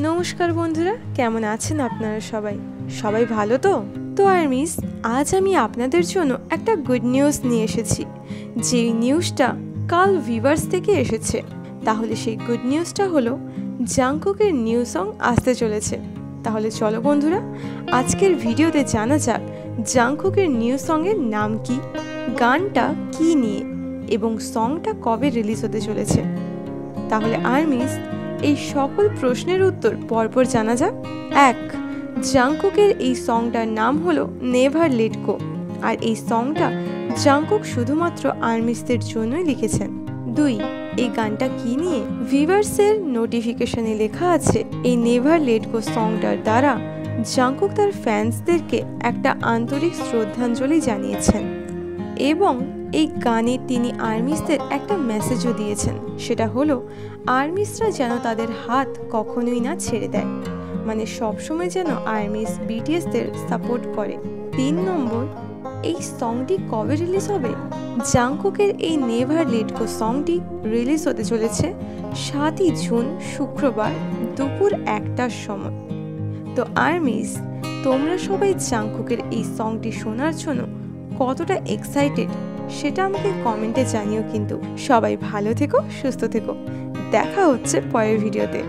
নমস্কার বন্ধুরা, কেমন আছেন আপনারা সবাই ভালো তো আর্মিস, আজ আমি আপনাদের জন্য একটা গুড নিউজ নিয়ে এসেছি। যেই নিউজটা কাল ভিভার্স থেকে এসেছে। তাহলে সেই গুড নিউজটা হলো জাংকুকের নিউ সং আসতে চলেছে। তাহলে চলো বন্ধুরা, আজকের ভিডিওতে জানা যাক জাংকুকের নিউ সঙের নাম কি, গানটা কি নিয়ে এবং সংটা কবে রিলিজ হতে চলেছে। তাহলে আর্মিস, এই সকল প্রশ্নের উত্তর পরপর জানা যাক। 1. জাংকুকের এই সংটার নাম হলো নেভার লেট গো, আর এই সংটা জাংকুক শুধুমাত্র আর্মিসদের জন্যই লিখেছেন। 2. এই গানটা কি নিয়ে? ভিভার্সের নোটিফিকেশনে লেখা আছে এই নেভার লেট গো সংটার দ্বারা জাংকুক তার ফ্যান্সদেরকে একটা আন্তরিক শ্রদ্ধাঞ্জলি জানিয়েছেন এবং এই গানে তিনি আর্মিসদের একটা মেসেজও দিয়েছেন। সেটা হলো আর্মিসরা যেন তাদের হাত কখনোই না ছেড়ে দেয়, মানে সবসময় যেন আর্মিস বিটিএসদের সাপোর্ট করে। 3 নম্বর, এই সংটি কবে রিলিজ হবে? জাংকুকের এই নেভার লেট গো সংটি রিলিজ হতে চলেছে 7 জুন শুক্রবার দুপুর 1টার সময়। তো আর্মিস, তোমরা সবাই জাংকুকের এই সংটি শোনার জন্য কতটা এক্সাইটেড সেটা আমাকে কমেন্টে জানিও। কিন্তু সবাই ভালো থেকো, সুস্থ থেকো। দেখা হচ্ছে পরের ভিডিওতে।